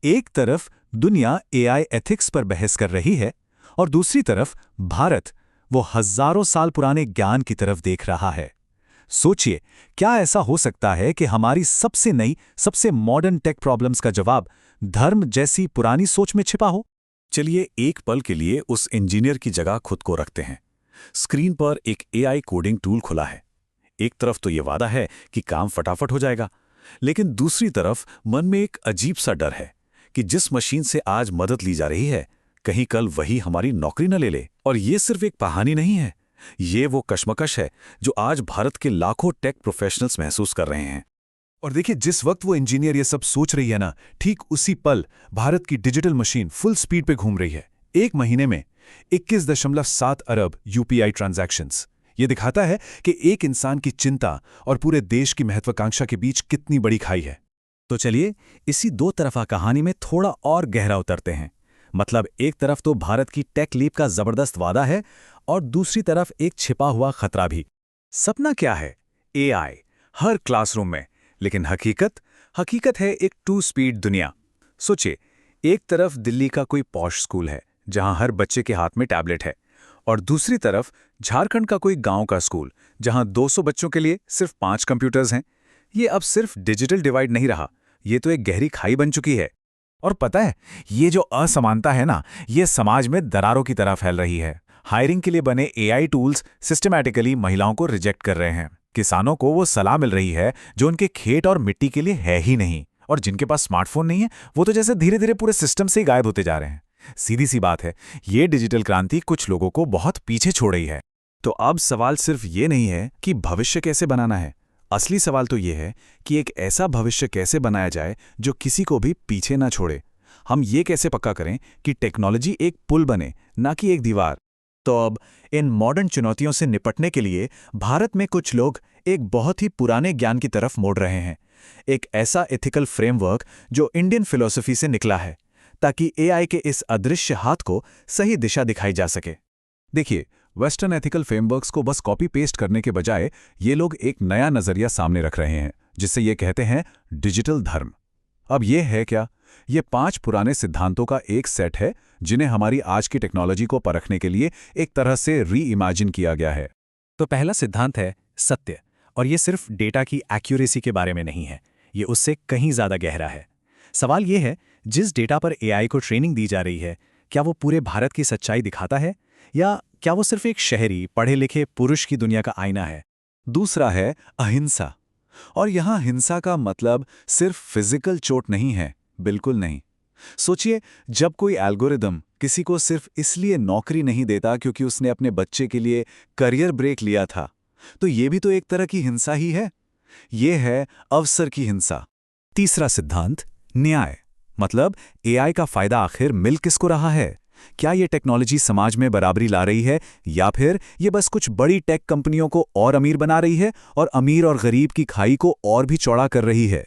एक तरफ दुनिया एआई एथिक्स पर बहस कर रही है और दूसरी तरफ भारत वो हजारों साल पुराने ज्ञान की तरफ देख रहा है। सोचिए, क्या ऐसा हो सकता है कि हमारी सबसे नई, सबसे मॉडर्न टेक प्रॉब्लम्स का जवाब धर्म जैसी पुरानी सोच में छिपा हो? चलिए एक पल के लिए उस इंजीनियर की जगह खुद को रखते हैं। स्क्रीन पर एक एआई कोडिंग टूल खुला है। एक तरफ तो ये वादा है कि काम फटाफट हो जाएगा, लेकिन दूसरी तरफ मन में एक अजीब सा डर है कि जिस मशीन से आज मदद ली जा रही है, कहीं कल वही हमारी नौकरी न ले ले। और ये सिर्फ एक कहानी नहीं है, ये वो कश्मकश है जो आज भारत के लाखों टेक प्रोफेशनल्स महसूस कर रहे हैं। और देखिए, जिस वक्त वो इंजीनियर ये सब सोच रही है ना, ठीक उसी पल भारत की डिजिटल मशीन फुल स्पीड पे घूम रही है। एक महीने में 21.7 अरब यूपीआई ट्रांजैक्शंस। ये दिखाता है कि एक इंसान की चिंता और पूरे देश की महत्वाकांक्षा के बीच कितनी बड़ी खाई है। तो चलिए इसी दो तरफा कहानी में थोड़ा और गहरा उतरते हैं। मतलब एक तरफ तो भारत की टेक लीप का जबरदस्त वादा है और दूसरी तरफ एक छिपा हुआ खतरा भी। सपना क्या है? एआई हर क्लासरूम में, लेकिन हकीकत है एक टू स्पीड दुनिया। सोचिए, एक तरफ दिल्ली का कोई पॉश स्कूल है जहां हर बच्चे के हाथ में टैबलेट है, और दूसरी तरफ झारखंड का कोई गांव का स्कूल जहां 200 बच्चों के लिए सिर्फ 5 कंप्यूटर्स हैं। ये अब सिर्फ डिजिटल डिवाइड नहीं रहा, ये तो एक गहरी खाई बन चुकी है। और पता है, ये जो असमानता है ना, ये समाज में दरारों की तरह फैल रही है। हायरिंग के लिए बने एआई टूल्स सिस्टमैटिकली महिलाओं को रिजेक्ट कर रहे हैं। किसानों को वो सलाह मिल रही है जो उनके खेत और मिट्टी के लिए है ही नहीं, और जिनके पास स्मार्टफोन नहीं है वो तो जैसे धीरे धीरे पूरे सिस्टम से ही गायब होते जा रहे हैं। सीधी सी बात है, ये डिजिटल क्रांति कुछ लोगों को बहुत पीछे छोड़ रही है। तो अब सवाल सिर्फ ये नहीं है कि भविष्य कैसे बनाना है, असली सवाल तो ये है कि एक ऐसा भविष्य कैसे बनाया जाए जो किसी को भी पीछे ना छोड़े। हम ये कैसे पक्का करें कि टेक्नोलॉजी एक पुल बने, ना कि एक दीवार। तो अब इन मॉडर्न चुनौतियों से निपटने के लिए भारत में कुछ लोग एक बहुत ही पुराने ज्ञान की तरफ मोड़ रहे हैं। एक ऐसा एथिकल फ्रेमवर्क जो इंडियन फिलॉसफी से निकला है, ताकि एआई के इस अदृश्य हाथ को सही दिशा दिखाई जा सके। देखिए, वेस्टर्न एथिकल फ्रेमवर्क्स को बस कॉपी पेस्ट करने के बजाय ये लोग एक नया नजरिया सामने रख रहे हैं, जिसे ये कहते हैं डिजिटल धर्म। अब ये है क्या? ये 5 पुराने सिद्धांतों का एक सेट है जिन्हें हमारी आज की टेक्नोलॉजी को परखने के लिए एक तरह से री इमेजिन किया गया है। तो पहला सिद्धांत है सत्य, और ये सिर्फ डेटा की एक्यूरेसी के बारे में नहीं है, ये उससे कहीं ज़्यादा गहरा है। सवाल ये है, जिस डेटा पर एआई को ट्रेनिंग दी जा रही है, क्या वो पूरे भारत की सच्चाई दिखाता है, या क्या वो सिर्फ एक शहरी पढ़े लिखे पुरुष की दुनिया का आईना है? दूसरा है अहिंसा, और यहां हिंसा का मतलब सिर्फ फिजिकल चोट नहीं है, बिल्कुल नहीं। सोचिए, जब कोई एल्गोरिदम किसी को सिर्फ इसलिए नौकरी नहीं देता क्योंकि उसने अपने बच्चे के लिए करियर ब्रेक लिया था, तो ये भी तो एक तरह की हिंसा ही है। ये है अवसर की हिंसा। तीसरा सिद्धांत न्याय, मतलब एआई का फायदा आखिर मिल किसको रहा है? क्या ये टेक्नोलॉजी समाज में बराबरी ला रही है, या फिर ये बस कुछ बड़ी टेक कंपनियों को और अमीर बना रही है और अमीर और गरीब की खाई को और भी चौड़ा कर रही है?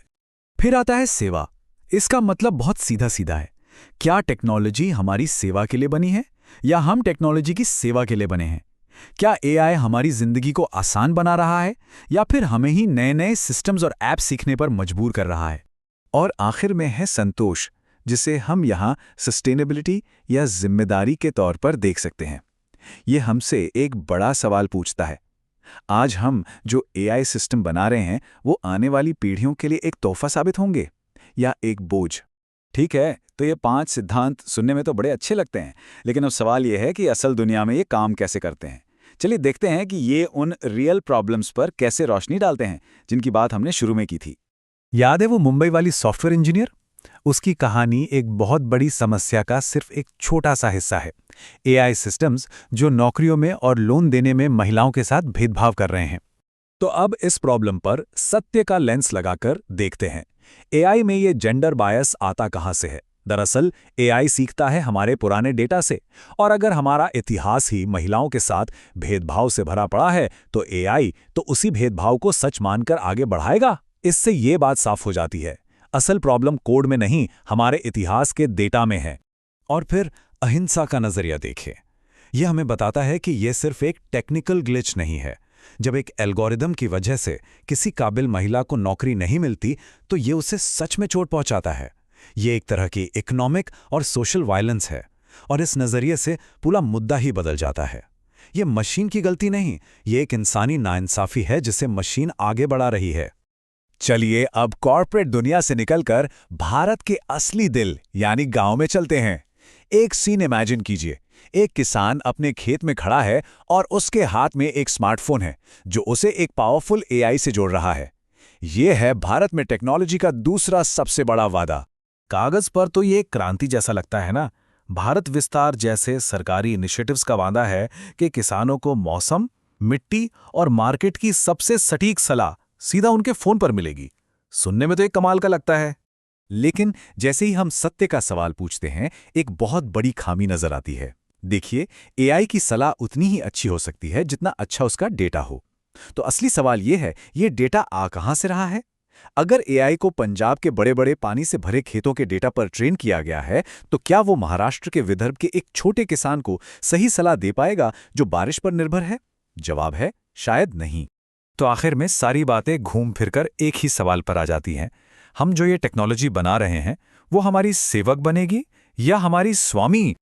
फिर आता है सेवा। इसका मतलब बहुत सीधा सीधा है। क्या टेक्नोलॉजी हमारी सेवा के लिए बनी है, या हम टेक्नोलॉजी की सेवा के लिए बने हैं? क्या एआई हमारी जिंदगी को आसान बना रहा है, या फिर हमें ही नए नए सिस्टम्स और ऐप सीखने पर मजबूर कर रहा है? और आखिर में है संतोष, जिसे हम यहाँ सस्टेनेबिलिटी या जिम्मेदारी के तौर पर देख सकते हैं। ये हमसे एक बड़ा सवाल पूछता है, आज हम जो एआई सिस्टम बना रहे हैं वो आने वाली पीढ़ियों के लिए एक तोहफा साबित होंगे या एक बोझ? ठीक है, तो ये 5 सिद्धांत सुनने में तो बड़े अच्छे लगते हैं, लेकिन अब सवाल ये है कि असल दुनिया में ये काम कैसे करते हैं। चलिए देखते हैं कि ये उन रियल प्रॉब्लम्स पर कैसे रोशनी डालते हैं जिनकी बात हमने शुरू में की थी। याद है वो मुंबई वाली सॉफ्टवेयर इंजीनियर? उसकी कहानी एक बहुत बड़ी समस्या का सिर्फ एक छोटा सा हिस्सा है। एआई सिस्टम्स जो नौकरियों में और लोन देने में महिलाओं के साथ भेदभाव कर रहे हैं। तो अब इस प्रॉब्लम पर सत्य का लेंस लगाकर देखते हैं, एआई में ये जेंडर बायस आता कहां से है? दरअसल एआई सीखता है हमारे पुराने डेटा से, और अगर हमारा इतिहास ही महिलाओं के साथ भेदभाव से भरा पड़ा है, तो एआई तो उसी भेदभाव को सच मानकर आगे बढ़ाएगा। इससे ये बात साफ हो जाती है, असल प्रॉब्लम कोड में नहीं, हमारे इतिहास के डेटा में है। और फिर अहिंसा का नजरिया देखिए। यह हमें बताता है कि यह सिर्फ एक टेक्निकल ग्लिच नहीं है। जब एक एल्गोरिदम की वजह से किसी काबिल महिला को नौकरी नहीं मिलती, तो ये उसे सच में चोट पहुंचाता है। ये एक तरह की इकोनॉमिक और सोशल वायलेंस है, और इस नज़रिए से पूरा मुद्दा ही बदल जाता है। ये मशीन की गलती नहीं, ये एक इंसानी नाइंसाफ़ी है जिसे मशीन आगे बढ़ा रही है। चलिए अब कॉर्पोरेट दुनिया से निकलकर भारत के असली दिल यानी गांव में चलते हैं। एक सीन इमेजिन कीजिए, एक किसान अपने खेत में खड़ा है और उसके हाथ में एक स्मार्टफोन है जो उसे एक पावरफुल एआई से जोड़ रहा है। ये है भारत में टेक्नोलॉजी का दूसरा सबसे बड़ा वादा। कागज पर तो ये एक क्रांति जैसा लगता है ना। भारत विस्तार जैसे सरकारी इनिशिएटिव्स का वादा है कि किसानों को मौसम, मिट्टी और मार्केट की सबसे सटीक सलाह सीधा उनके फोन पर मिलेगी। सुनने में तो एक कमाल का लगता है। लेकिन जैसे ही हम सत्य का सवाल पूछते हैं, एक बहुत बड़ी खामी नजर आती है। देखिए, एआई की सलाह उतनी ही अच्छी हो सकती है जितना अच्छा उसका डेटा हो। तो असली सवाल यह है, ये डेटा आ कहां से रहा है? अगर एआई को पंजाब के बड़े बड़े पानी से भरे खेतों के डेटा पर ट्रेन किया गया है, तो क्या वो महाराष्ट्र के विदर्भ के एक छोटे किसान को सही सलाह दे पाएगा जो बारिश पर निर्भर है? जवाब है शायद नहीं। तो आखिर में सारी बातें घूम फिरकर एक ही सवाल पर आ जाती हैं। हम जो ये टेक्नोलॉजी बना रहे हैं, वो हमारी सेवक बनेगी या हमारी स्वामी?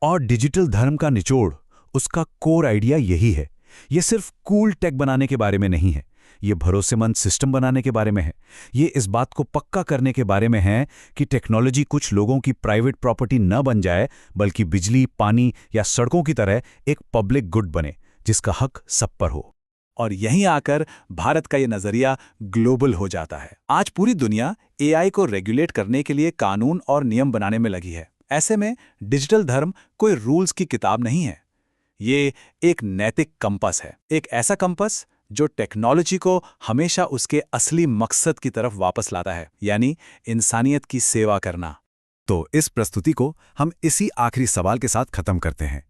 और डिजिटल धर्म का निचोड़, उसका कोर आइडिया यही है। ये सिर्फ कूल टेक बनाने के बारे में नहीं है, ये भरोसेमंद सिस्टम बनाने के बारे में है। ये इस बात को पक्का करने के बारे में है कि टेक्नोलॉजी कुछ लोगों की प्राइवेट प्रॉपर्टी न बन जाए, बल्कि बिजली, पानी या सड़कों की तरह एक पब्लिक गुड बने जिसका हक सब पर हो। और यहीं आकर भारत का ये नजरिया ग्लोबल हो जाता है। आज पूरी दुनिया एआई को रेगुलेट करने के लिए कानून और नियम बनाने में लगी है। ऐसे में डिजिटल धर्म कोई रूल्स की किताब नहीं है, ये एक नैतिक कंपास है। एक ऐसा कंपास जो टेक्नोलॉजी को हमेशा उसके असली मकसद की तरफ वापस लाता है, यानी इंसानियत की सेवा करना। तो इस प्रस्तुति को हम इसी आखिरी सवाल के साथ खत्म करते हैं।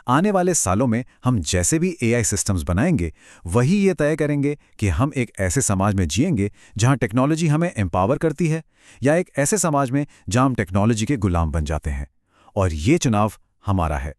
आने वाले सालों में हम जैसे भी एआई सिस्टम्स बनाएंगे, वही ये तय करेंगे कि हम एक ऐसे समाज में जिएंगे जहां टेक्नोलॉजी हमें एम्पावर करती है, या एक ऐसे समाज में जहां हम टेक्नोलॉजी के गुलाम बन जाते हैं। और ये चुनाव हमारा है।